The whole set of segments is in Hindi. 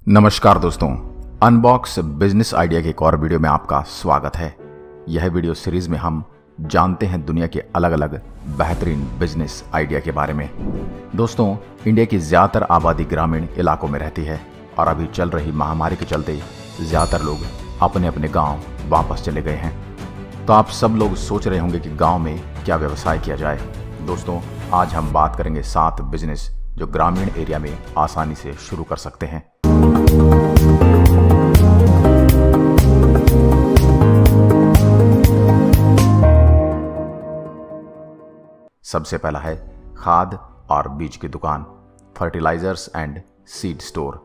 नमस्कार दोस्तों, अनबॉक्स बिजनेस आइडिया के एक और वीडियो में आपका स्वागत है। यह वीडियो सीरीज में हम जानते हैं दुनिया के अलग अलग बेहतरीन बिजनेस आइडिया के बारे में। दोस्तों, इंडिया की ज़्यादातर आबादी ग्रामीण इलाकों में रहती है और अभी चल रही महामारी के चलते ज़्यादातर लोग अपने अपने गांव वापस चले गए हैं। तो आप सब लोग सोच रहे होंगे कि गांव में क्या व्यवसाय किया जाए। दोस्तों, आज हम बात करेंगे 7 बिजनेस जो ग्रामीण एरिया में आसानी से शुरू कर सकते हैं। सबसे पहला है खाद और बीज की दुकान, फर्टिलाइजर्स एंड सीड स्टोर।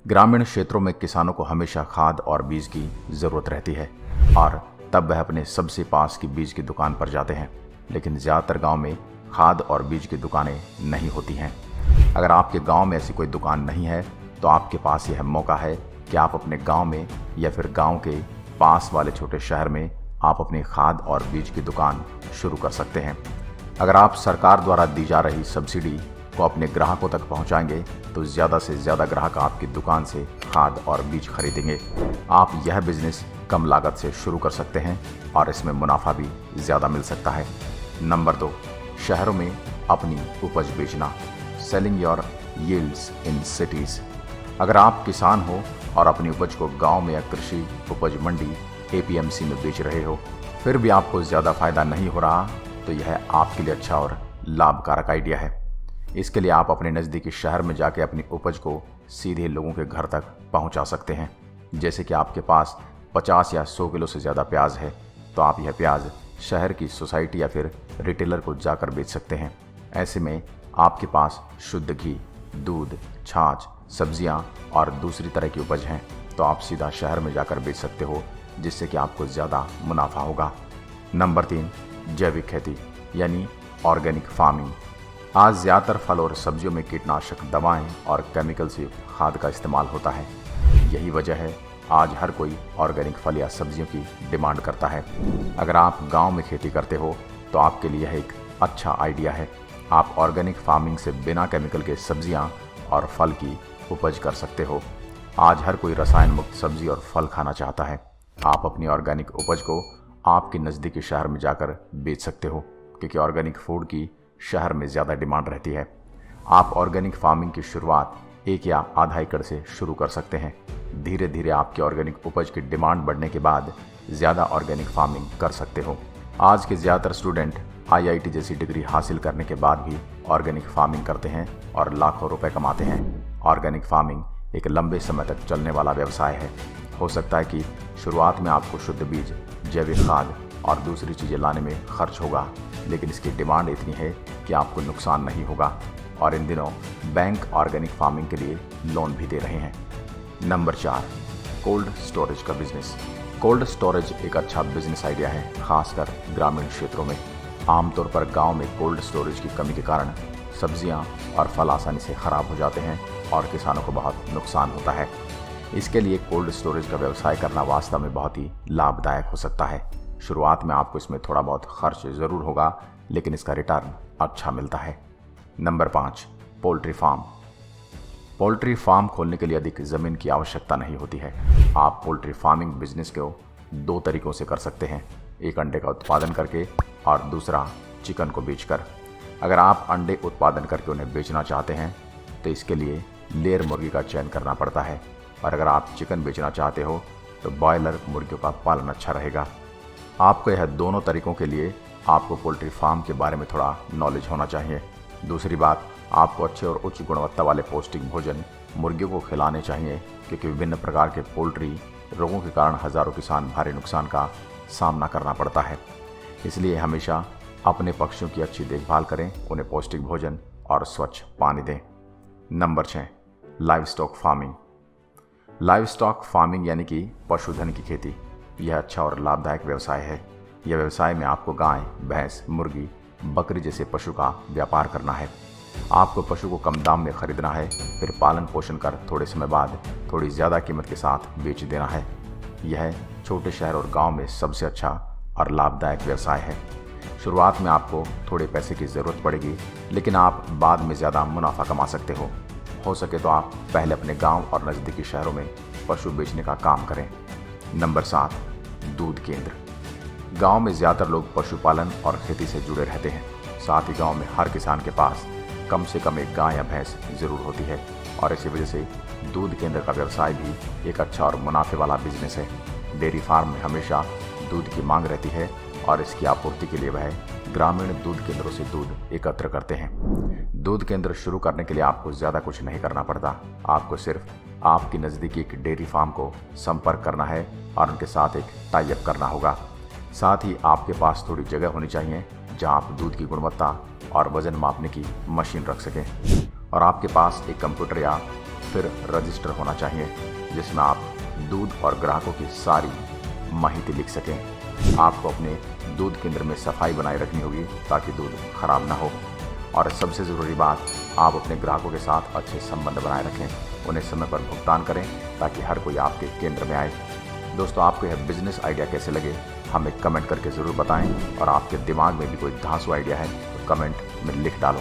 ग्रामीण क्षेत्रों में किसानों को हमेशा खाद और बीज की ज़रूरत रहती है और तब वह अपने सबसे पास की बीज की दुकान पर जाते हैं, लेकिन ज़्यादातर गांव में खाद और बीज की दुकानें नहीं होती हैं। अगर आपके गांव में ऐसी कोई दुकान नहीं है तो आपके पास यह मौका है कि आप अपने गांव में या फिर गांव के पास वाले छोटे शहर में आप अपनी खाद और बीज की दुकान शुरू कर सकते हैं। अगर आप सरकार द्वारा दी जा रही सब्सिडी को अपने ग्राहकों तक पहुंचाएंगे तो ज़्यादा से ज़्यादा ग्राहक आपकी दुकान से खाद और बीज खरीदेंगे। आप यह बिजनेस कम लागत से शुरू कर सकते हैं और इसमें मुनाफा भी ज़्यादा मिल सकता है। नंबर 2, शहरों में अपनी उपज बेचना, selling your yields in cities. अगर आप किसान हो और अपनी उपज को गांव में या कृषि उपज मंडी APMC में बेच रहे हो, फिर भी आपको ज़्यादा फायदा नहीं हो रहा, तो यह आपके लिए अच्छा और लाभकारक आइडिया है। इसके लिए आप अपने नज़दीकी शहर में जाके अपनी उपज को सीधे लोगों के घर तक पहुंचा सकते हैं। जैसे कि आपके पास 50 या 100 किलो से ज़्यादा प्याज है, तो आप यह प्याज शहर की सोसाइटी या फिर रिटेलर को जाकर बेच सकते हैं। ऐसे में आपके पास शुद्ध घी, दूध, छाछ, सब्जियां और दूसरी तरह की उपज हैं, तो आप सीधा शहर में जाकर बेच सकते हो, जिससे कि आपको ज़्यादा मुनाफा होगा। नंबर 3, जैविक खेती यानी ऑर्गेनिक फार्मिंग। आज ज़्यादातर फल और सब्जियों में कीटनाशक दवाएं और केमिकल से युक्त खाद का इस्तेमाल होता है। यही वजह है आज हर कोई ऑर्गेनिक फल या सब्जियों की डिमांड करता है। अगर आप गांव में खेती करते हो तो आपके लिए यह एक अच्छा आइडिया है। आप ऑर्गेनिक फार्मिंग से बिना केमिकल के सब्जियां और फल की उपज कर सकते हो। आज हर कोई रसायन मुक्त सब्जी और फल खाना चाहता है। आप अपनी ऑर्गेनिक उपज को आपके नज़दीकी शहर में जाकर बेच सकते हो, क्योंकि ऑर्गेनिक फूड की शहर में ज़्यादा डिमांड रहती है। आप ऑर्गेनिक फार्मिंग की शुरुआत 1 या आधा एकड़ से शुरू कर सकते हैं। धीरे धीरे आपकी ऑर्गेनिक उपज की डिमांड बढ़ने के बाद ज़्यादा ऑर्गेनिक फार्मिंग कर सकते हो। आज के ज़्यादातर स्टूडेंट IIT जैसी डिग्री हासिल करने के बाद भी ऑर्गेनिक फार्मिंग करते हैं और लाखों रुपए कमाते हैं। ऑर्गेनिक फार्मिंग एक लंबे समय तक चलने वाला व्यवसाय है। हो सकता है कि शुरुआत में आपको शुद्ध बीज, जैविक खाद और दूसरी चीज़ें लाने में खर्च होगा, लेकिन इसकी डिमांड इतनी है कि आपको नुकसान नहीं होगा। और इन दिनों बैंक ऑर्गेनिक फार्मिंग के लिए लोन भी दे रहे हैं। नंबर 4, कोल्ड स्टोरेज का बिजनेस। कोल्ड स्टोरेज एक अच्छा बिजनेस आइडिया है, खासकर ग्रामीण क्षेत्रों में। आमतौर पर गांव में कोल्ड स्टोरेज की कमी के कारण सब्जियां और फल आसानी से ख़राब हो जाते हैं और किसानों को बहुत नुकसान होता है। इसके लिए कोल्ड स्टोरेज का व्यवसाय करना वास्तव में बहुत ही लाभदायक हो सकता है। शुरुआत में आपको इसमें थोड़ा बहुत खर्च ज़रूर होगा, लेकिन इसका रिटर्न अच्छा मिलता है। Number 5, poultry farm. Poultry farm खोलने के लिए अधिक ज़मीन की आवश्यकता नहीं होती है। आप पोल्ट्री फार्मिंग बिजनेस को 2 तरीक़ों से कर सकते हैं, एक अंडे का उत्पादन करके और दूसरा चिकन को बेचकर। अगर आप अंडे उत्पादन करके उन्हें बेचना चाहते हैं तो इसके लिए लेयर मुर्गी का चयन करना पड़ता है, और अगर आप चिकन बेचना चाहते हो तो बॉयलर मुर्गियों का पालन अच्छा रहेगा। आपको यह दोनों तरीक़ों के लिए आपको पोल्ट्री फार्म के बारे में थोड़ा नॉलेज होना चाहिए। दूसरी बात, आपको अच्छे और उच्च गुणवत्ता वाले पौष्टिक भोजन मुर्गियों को खिलाने चाहिए, क्योंकि विभिन्न प्रकार के पोल्ट्री रोगों के कारण हज़ारों किसान भारी नुकसान का सामना करना पड़ता है। इसलिए हमेशा अपने पक्षियों की अच्छी देखभाल करें, उन्हें पौष्टिक भोजन और स्वच्छ पानी दें। Number 6, live stock farming. Live stock farming यानी कि पशुधन की खेती, यह अच्छा और लाभदायक व्यवसाय है। यह व्यवसाय में आपको गाय, भैंस, मुर्गी, बकरी जैसे पशु का व्यापार करना है। आपको पशु को कम दाम में खरीदना है, फिर पालन पोषण कर थोड़े समय बाद थोड़ी ज़्यादा कीमत के साथ बेच देना है। यह छोटे शहर और गांव में सबसे अच्छा और लाभदायक व्यवसाय है। शुरुआत में आपको थोड़े पैसे की ज़रूरत पड़ेगी, लेकिन आप बाद में ज़्यादा मुनाफा कमा सकते हो। हो सके तो आप पहले अपने गांव और नज़दीकी शहरों में पशु बेचने का काम करें। नंबर 7, दूध केंद्र। गांव में ज़्यादातर लोग पशुपालन और खेती से जुड़े रहते हैं। साथ ही गांव में हर किसान के पास कम से कम एक गाय या भैंस जरूर होती है और इसी वजह से दूध केंद्र का व्यवसाय भी एक अच्छा और मुनाफे वाला बिजनेस है। डेयरी फार्म में हमेशा दूध की मांग रहती है और इसकी आपूर्ति के लिए वह ग्रामीण दूध केंद्रों से दूध एकत्र करते हैं। दूध केंद्र शुरू करने के लिए आपको ज़्यादा कुछ नहीं करना पड़ता। आपको सिर्फ आपकी नज़दीकी एक डेयरी फार्म को संपर्क करना है और उनके साथ एक टाई अप करना होगा। साथ ही आपके पास थोड़ी जगह होनी चाहिए जहां आप दूध की गुणवत्ता और वजन मापने की मशीन रख सकें और आपके पास एक कंप्यूटर या फिर रजिस्टर होना चाहिए जिसमें आप दूध और ग्राहकों की सारी माहिती लिख सकें। आपको अपने दूध केंद्र में सफाई बनाए रखनी होगी ताकि दूध खराब ना हो और सबसे ज़रूरी बात, आप अपने ग्राहकों के साथ अच्छे संबंध बनाए रखें, उन्हें समय पर भुगतान करें ताकि हर कोई आपके केंद्र में आए। दोस्तों, आपको यह बिजनेस आइडिया कैसे लगे हमें कमेंट करके ज़रूर बताएं और आपके दिमाग में भी कोई धांसू आइडिया है तो कमेंट में लिख डालो।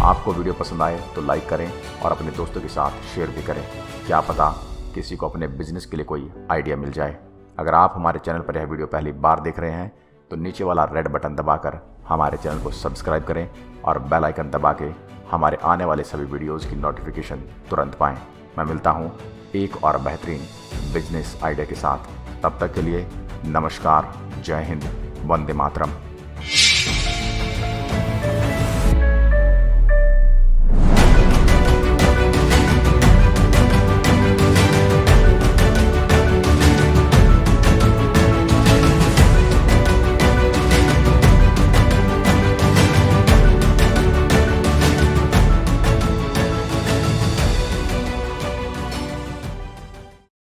आपको वीडियो पसंद आए तो लाइक करें और अपने दोस्तों के साथ शेयर भी करें। क्या पता किसी को अपने बिजनेस के लिए कोई आइडिया मिल जाए। अगर आप हमारे चैनल पर यह वीडियो पहली बार देख रहे हैं तो नीचे वाला रेड बटन दबाकर हमारे चैनल को सब्सक्राइब करें और बेल आइकन दबा के हमारे आने वाले सभी वीडियोज़ की नोटिफिकेशन तुरंत पाएँ। मैं मिलता हूँ एक और बेहतरीन बिजनेस आइडिया के साथ। तब तक के लिए नमस्कार, जय हिंद, वंदे मातरम।